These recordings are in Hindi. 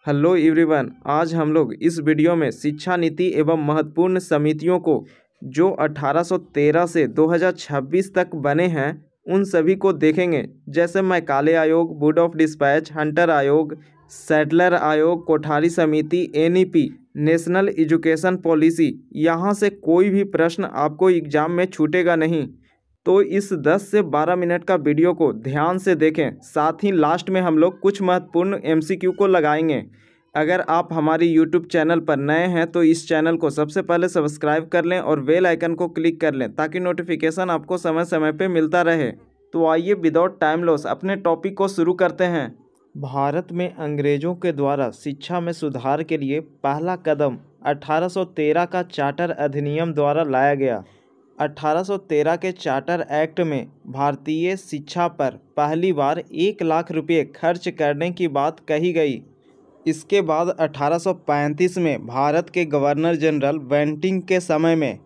हेलो एवरीवन, आज हम लोग इस वीडियो में शिक्षा नीति एवं महत्वपूर्ण समितियों को जो 1813 से 2026 तक बने हैं उन सभी को देखेंगे। जैसे मैकाले आयोग, बोर्ड ऑफ डिस्पैच, हंटर आयोग, सैडलर आयोग, कोठारी समिति, एनईपी, नेशनल एजुकेशन पॉलिसी। यहाँ से कोई भी प्रश्न आपको एग्जाम में छूटेगा नहीं। तो इस 10 से 12 मिनट का वीडियो को ध्यान से देखें। साथ ही लास्ट में हम लोग कुछ महत्वपूर्ण एमसीक्यू को लगाएंगे। अगर आप हमारी यूट्यूब चैनल पर नए हैं तो इस चैनल को सबसे पहले सब्सक्राइब कर लें और बेल आइकन को क्लिक कर लें ताकि नोटिफिकेशन आपको समय समय पर मिलता रहे। तो आइए विदाउट टाइम लॉस अपने टॉपिक को शुरू करते हैं। भारत में अंग्रेजों के द्वारा शिक्षा में सुधार के लिए पहला कदम 1813 का चार्टर अधिनियम द्वारा लाया गया। 1813 के चार्टर एक्ट में भारतीय शिक्षा पर पहली बार 1 लाख रुपये खर्च करने की बात कही गई। इसके बाद 1835 में भारत के गवर्नर जनरल बेंटिंग के समय में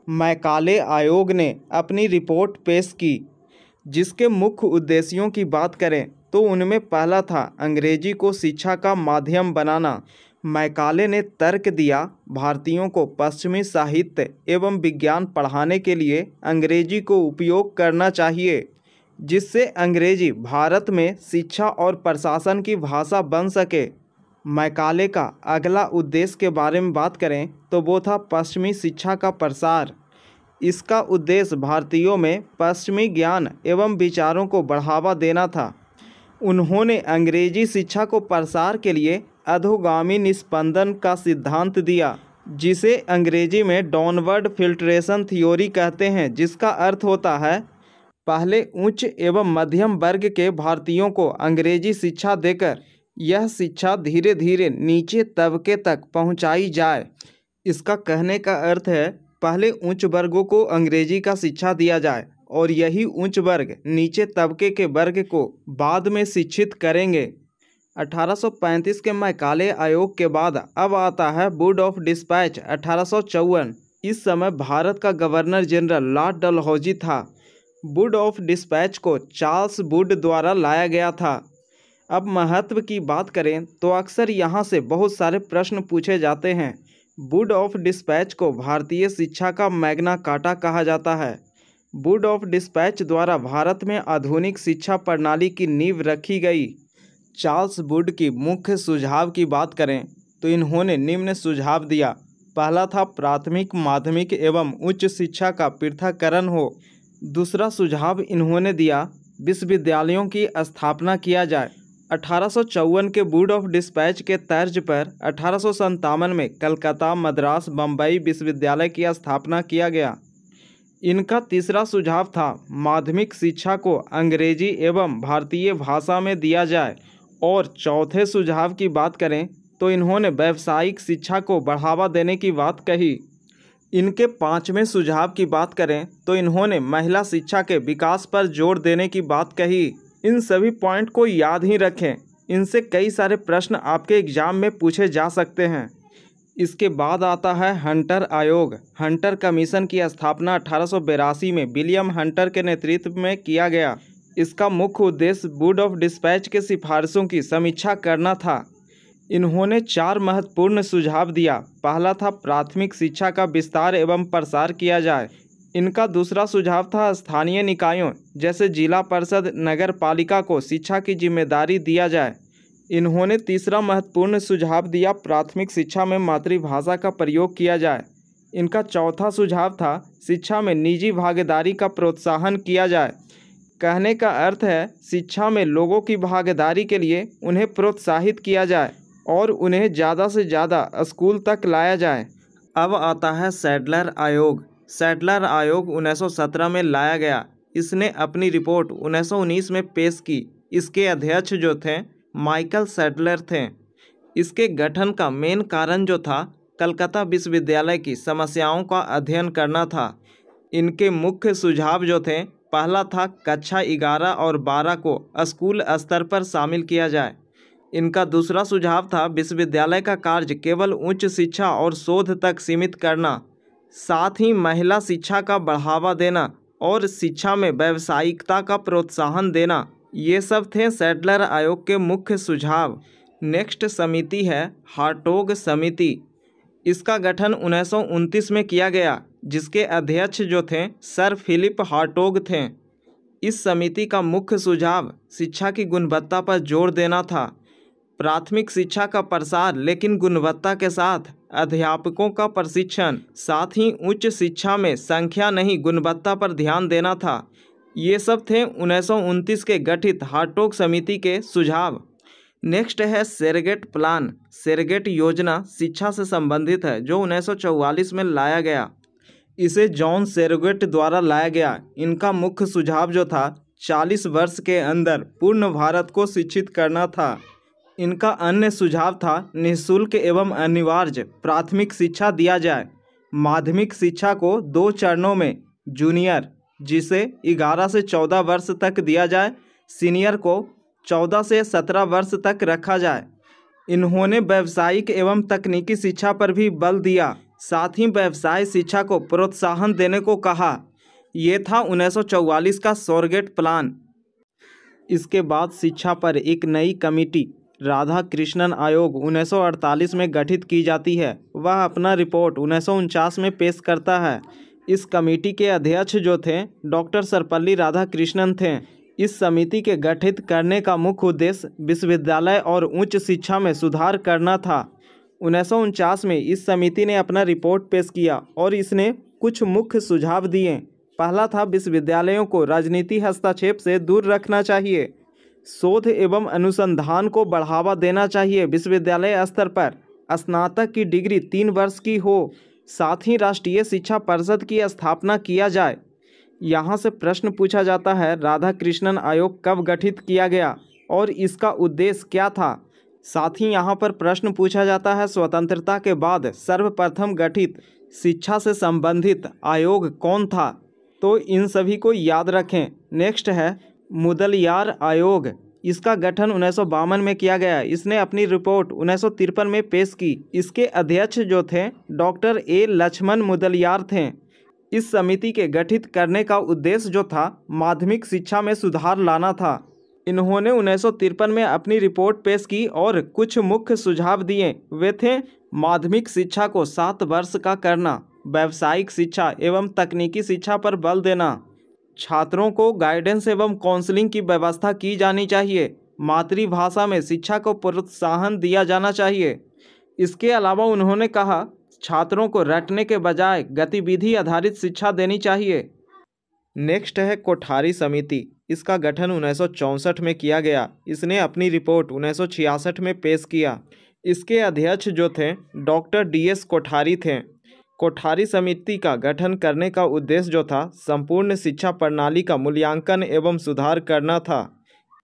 मैकाले आयोग ने अपनी रिपोर्ट पेश की, जिसके मुख्य उद्देश्यों की बात करें तो उनमें पहला था अंग्रेजी को शिक्षा का माध्यम बनाना। मैकाले ने तर्क दिया भारतीयों को पश्चिमी साहित्य एवं विज्ञान पढ़ाने के लिए अंग्रेजी को उपयोग करना चाहिए, जिससे अंग्रेजी भारत में शिक्षा और प्रशासन की भाषा बन सके। मैकाले का अगला उद्देश्य के बारे में बात करें तो वो था पश्चिमी शिक्षा का प्रसार। इसका उद्देश्य भारतीयों में पश्चिमी ज्ञान एवं विचारों को बढ़ावा देना था। उन्होंने अंग्रेजी शिक्षा को प्रसार के लिए अधोगामी निस्पंदन का सिद्धांत दिया, जिसे अंग्रेजी में डाउनवर्ड फिल्ट्रेशन थ्योरी कहते हैं, जिसका अर्थ होता है पहले उच्च एवं मध्यम वर्ग के भारतीयों को अंग्रेजी शिक्षा देकर यह शिक्षा धीरे धीरे नीचे तबके तक पहुंचाई जाए। इसका कहने का अर्थ है पहले उच्च वर्गों को अंग्रेजी का शिक्षा दिया जाए और यही उच्च वर्ग नीचे तबके के वर्ग को बाद में शिक्षित करेंगे। 1835 के मैकाले आयोग के बाद अब आता है बोर्ड ऑफ डिस्पैच 1854। इस समय भारत का गवर्नर जनरल लॉर्ड डलहौजी था। बोर्ड ऑफ डिस्पैच को चार्ल्स वुड द्वारा लाया गया था। अब महत्व की बात करें तो अक्सर यहाँ से बहुत सारे प्रश्न पूछे जाते हैं। बोर्ड ऑफ डिस्पैच को भारतीय शिक्षा का मैग्ना कार्टा कहा जाता है। बोर्ड ऑफ डिस्पैच द्वारा भारत में आधुनिक शिक्षा प्रणाली की नींव रखी गई। चार्ल्स वुड की मुख्य सुझाव की बात करें तो इन्होंने निम्न सुझाव दिया। पहला था प्राथमिक, माध्यमिक एवं उच्च शिक्षा का पृथक्करण हो। दूसरा सुझाव इन्होंने दिया विश्वविद्यालयों की स्थापना किया जाए। 1854 के बोर्ड ऑफ डिस्पैच के तर्ज पर 1857 में कलकत्ता, मद्रास, बम्बई विश्वविद्यालय की स्थापना किया गया। इनका तीसरा सुझाव था माध्यमिक शिक्षा को अंग्रेजी एवं भारतीय भाषा में दिया जाए। और चौथे सुझाव की बात करें तो इन्होंने व्यावसायिक शिक्षा को बढ़ावा देने की बात कही। इनके पांचवें सुझाव की बात करें तो इन्होंने महिला शिक्षा के विकास पर जोर देने की बात कही। इन सभी पॉइंट को याद ही रखें, इनसे कई सारे प्रश्न आपके एग्जाम में पूछे जा सकते हैं। इसके बाद आता है हंटर आयोग। हंटर कमीशन की स्थापना 1882 में विलियम हंटर के नेतृत्व में किया गया। इसका मुख्य उद्देश्य बोर्ड ऑफ डिस्पैच के सिफारिशों की समीक्षा करना था। इन्होंने 4 महत्वपूर्ण सुझाव दिया। पहला था प्राथमिक शिक्षा का विस्तार एवं प्रसार किया जाए। इनका दूसरा सुझाव था स्थानीय निकायों जैसे जिला परिषद, नगर पालिका को शिक्षा की जिम्मेदारी दिया जाए। इन्होंने तीसरा महत्वपूर्ण सुझाव दिया प्राथमिक शिक्षा में मातृभाषा का प्रयोग किया जाए। इनका चौथा सुझाव था शिक्षा में निजी भागीदारी का प्रोत्साहन किया जाए। कहने का अर्थ है शिक्षा में लोगों की भागीदारी के लिए उन्हें प्रोत्साहित किया जाए और उन्हें ज़्यादा से ज़्यादा स्कूल तक लाया जाए। अब आता है सैडलर आयोग। सैडलर आयोग 1917 में लाया गया। इसने अपनी रिपोर्ट 1919 में पेश की। इसके अध्यक्ष जो थे माइकल सैडलर थे। इसके गठन का मेन कारण जो था कलकत्ता विश्वविद्यालय की समस्याओं का अध्ययन करना था। इनके मुख्य सुझाव जो थे पहला था कक्षा 11 और 12 को स्कूल स्तर पर शामिल किया जाए। इनका दूसरा सुझाव था विश्वविद्यालय का कार्य केवल उच्च शिक्षा और शोध तक सीमित करना, साथ ही महिला शिक्षा का बढ़ावा देना और शिक्षा में व्यावसायिकता का प्रोत्साहन देना। ये सब थे सैडलर आयोग के मुख्य सुझाव। नेक्स्ट समिति है हार्टोग समिति। इसका गठन 1929 में किया गया, जिसके अध्यक्ष जो थे सर फिलिप हार्टोग थे। इस समिति का मुख्य सुझाव शिक्षा की गुणवत्ता पर जोर देना था। प्राथमिक शिक्षा का प्रसार, लेकिन गुणवत्ता के साथ अध्यापकों का प्रशिक्षण, साथ ही उच्च शिक्षा में संख्या नहीं गुणवत्ता पर ध्यान देना था। ये सब थे 1929 के गठित हार्टोग समिति के सुझाव। नेक्स्ट है सेरगेट प्लान। सेरगेट योजना शिक्षा से संबंधित है, जो 1944 में लाया गया। इसे जॉन सेरगेट द्वारा लाया गया। इनका मुख्य सुझाव जो था 40 वर्ष के अंदर पूर्ण भारत को शिक्षित करना था। इनका अन्य सुझाव था निःशुल्क एवं अनिवार्य प्राथमिक शिक्षा दिया जाए। माध्यमिक शिक्षा को 2 चरणों में, जूनियर जिसे 11 से 14 वर्ष तक दिया जाए, सीनियर को 14 से 17 वर्ष तक रखा जाए। इन्होंने व्यावसायिक एवं तकनीकी शिक्षा पर भी बल दिया, साथ ही व्यवसाय शिक्षा को प्रोत्साहन देने को कहा। ये था 1944 का सेरगेट प्लान। इसके बाद शिक्षा पर एक नई कमेटी राधाकृष्णन आयोग 1948 में गठित की जाती है। वह अपना रिपोर्ट 1949 में पेश करता है। इस कमेटी के अध्यक्ष जो थे डॉक्टर सर्वपल्ली राधाकृष्णन थे। इस समिति के गठित करने का मुख्य उद्देश्य विश्वविद्यालय और उच्च शिक्षा में सुधार करना था। 1949 में इस समिति ने अपना रिपोर्ट पेश किया और इसने कुछ मुख्य सुझाव दिए। पहला था विश्वविद्यालयों को राजनीति हस्तक्षेप से दूर रखना चाहिए। शोध एवं अनुसंधान को बढ़ावा देना चाहिए। विश्वविद्यालय स्तर पर स्नातक की डिग्री 3 वर्ष की हो। साथ ही राष्ट्रीय शिक्षा परिषद की स्थापना किया जाए। यहाँ से प्रश्न पूछा जाता है, राधाकृष्णन आयोग कब गठित किया गया और इसका उद्देश्य क्या था। साथ ही यहाँ पर प्रश्न पूछा जाता है, स्वतंत्रता के बाद सर्वप्रथम गठित शिक्षा से संबंधित आयोग कौन था। तो इन सभी को याद रखें। नेक्स्ट है मुदलियार आयोग। इसका गठन 1952 में किया गया। इसने अपनी रिपोर्ट 1953 में पेश की। इसके अध्यक्ष जो थे डॉक्टर ए लक्ष्मण मुदलियार थे। इस समिति के गठित करने का उद्देश्य जो था माध्यमिक शिक्षा में सुधार लाना था। इन्होंने 1953 में अपनी रिपोर्ट पेश की और कुछ मुख्य सुझाव दिए। वे थे माध्यमिक शिक्षा को 7 वर्ष का करना, व्यावसायिक शिक्षा एवं तकनीकी शिक्षा पर बल देना, छात्रों को गाइडेंस एवं काउंसलिंग की व्यवस्था की जानी चाहिए, मातृभाषा में शिक्षा को प्रोत्साहन दिया जाना चाहिए। इसके अलावा उन्होंने कहा छात्रों को रटने के बजाय गतिविधि आधारित शिक्षा देनी चाहिए। नेक्स्ट है कोठारी समिति। इसका गठन 1964 में किया गया। इसने अपनी रिपोर्ट 1966 में पेश किया। इसके अध्यक्ष जो थे डॉक्टर DS कोठारी थे। कोठारी समिति का गठन करने का उद्देश्य जो था संपूर्ण शिक्षा प्रणाली का मूल्यांकन एवं सुधार करना था।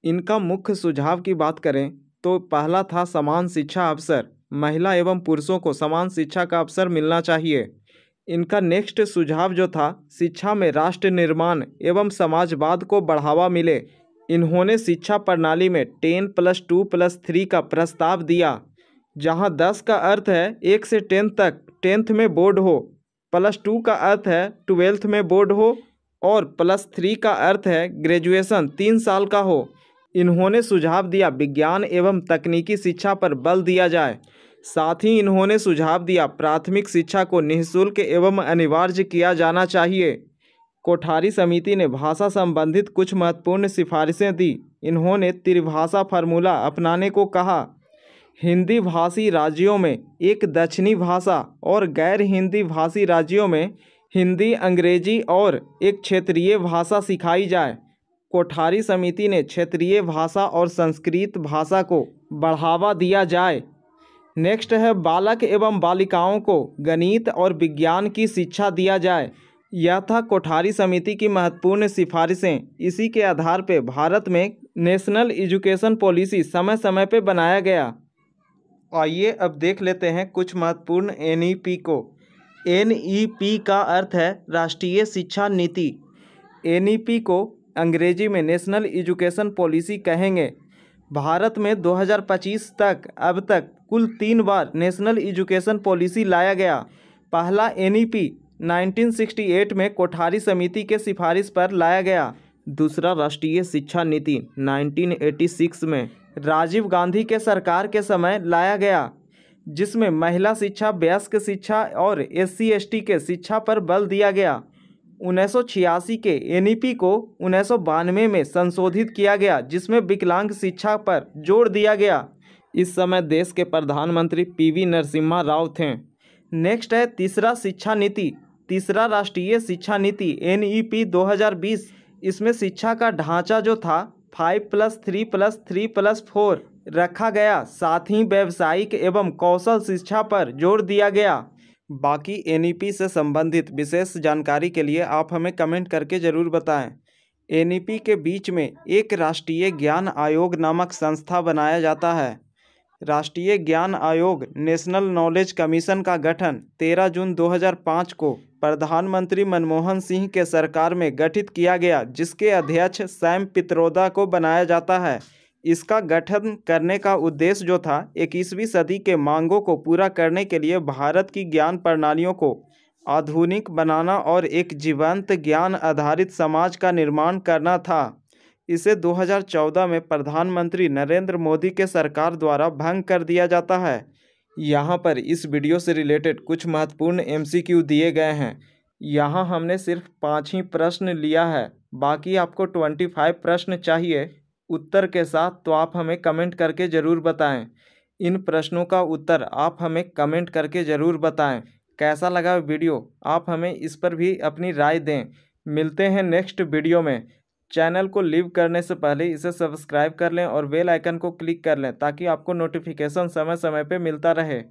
इनका मुख्य सुझाव की बात करें तो पहला था समान शिक्षा अवसर। महिला एवं पुरुषों को समान शिक्षा का अवसर मिलना चाहिए। इनका नेक्स्ट सुझाव जो था शिक्षा में राष्ट्र निर्माण एवं समाजवाद को बढ़ावा मिले। इन्होंने शिक्षा प्रणाली में 10+2+3 का प्रस्ताव दिया, जहां 10 का अर्थ है 1 से 10 तक 10th में बोर्ड हो, +2 का अर्थ है 12th में बोर्ड हो और +3 का अर्थ है ग्रेजुएशन 3 साल का हो। इन्होंने सुझाव दिया विज्ञान एवं तकनीकी शिक्षा पर बल दिया जाए। साथ ही इन्होंने सुझाव दिया प्राथमिक शिक्षा को निःशुल्क एवं अनिवार्य किया जाना चाहिए। कोठारी समिति ने भाषा संबंधित कुछ महत्वपूर्ण सिफारिशें दी। इन्होंने त्रिभाषा फार्मूला अपनाने को कहा। हिंदी भाषी राज्यों में एक दक्षिणी भाषा और गैर हिंदी भाषी राज्यों में हिंदी, अंग्रेजी और एक क्षेत्रीय भाषा सिखाई जाए। कोठारी समिति ने क्षेत्रीय भाषा और संस्कृत भाषा को बढ़ावा दिया जाए। नेक्स्ट है बालक एवं बालिकाओं को गणित और विज्ञान की शिक्षा दिया जाए। यह था कोठारी समिति की महत्वपूर्ण सिफारिशें। इसी के आधार पर भारत में नेशनल एजुकेशन पॉलिसी समय समय पर बनाया गया। आइए अब देख लेते हैं कुछ महत्वपूर्ण NEP को। NEP का अर्थ है राष्ट्रीय शिक्षा नीति। NEP को अंग्रेजी में नेशनल एजुकेशन पॉलिसी कहेंगे। भारत में 2025 तक अब तक कुल 3 बार नेशनल एजुकेशन पॉलिसी लाया गया। पहला NEP 1968 में कोठारी समिति के सिफारिश पर लाया गया। दूसरा राष्ट्रीय शिक्षा नीति 1986 में राजीव गांधी के सरकार के समय लाया गया, जिसमें महिला शिक्षा, वयस्क शिक्षा और SC/ST के शिक्षा पर बल दिया गया। 1986 के NEP को 1992 में संशोधित किया गया, जिसमें विकलांग शिक्षा पर जोर दिया गया। इस समय देश के प्रधानमंत्री PV नरसिम्हा राव थे। नेक्स्ट है तीसरा शिक्षा नीति, तीसरा राष्ट्रीय शिक्षा नीति NEP 2020। इसमें शिक्षा का ढांचा जो था 5+3+3+4 रखा गया, साथ ही व्यावसायिक एवं कौशल शिक्षा पर जोर दिया गया। बाकी NEP से संबंधित विशेष जानकारी के लिए आप हमें कमेंट करके ज़रूर बताएं। NEP के बीच में एक राष्ट्रीय ज्ञान आयोग नामक संस्था बनाया जाता है। राष्ट्रीय ज्ञान आयोग नेशनल नॉलेज कमीशन का गठन 13 जून 2005 को प्रधानमंत्री मनमोहन सिंह के सरकार में गठित किया गया, जिसके अध्यक्ष सैम पित्रोदा को बनाया जाता है। इसका गठन करने का उद्देश्य जो था 21वीं सदी के मांगों को पूरा करने के लिए भारत की ज्ञान प्रणालियों को आधुनिक बनाना और एक जीवंत ज्ञान आधारित समाज का निर्माण करना था। इसे 2014 में प्रधानमंत्री नरेंद्र मोदी के सरकार द्वारा भंग कर दिया जाता है। यहाँ पर इस वीडियो से रिलेटेड कुछ महत्वपूर्ण MCQ दिए गए हैं। यहाँ हमने सिर्फ 5 ही प्रश्न लिया है, बाकी आपको 25 प्रश्न चाहिए उत्तर के साथ, तो आप हमें कमेंट करके ज़रूर बताएं। इन प्रश्नों का उत्तर आप हमें कमेंट करके ज़रूर बताएं। कैसा लगा वीडियो, आप हमें इस पर भी अपनी राय दें। मिलते हैं नेक्स्ट वीडियो में। चैनल को लीव करने से पहले इसे सब्सक्राइब कर लें और बेल आइकन को क्लिक कर लें, ताकि आपको नोटिफिकेशन समय समय पे मिलता रहे।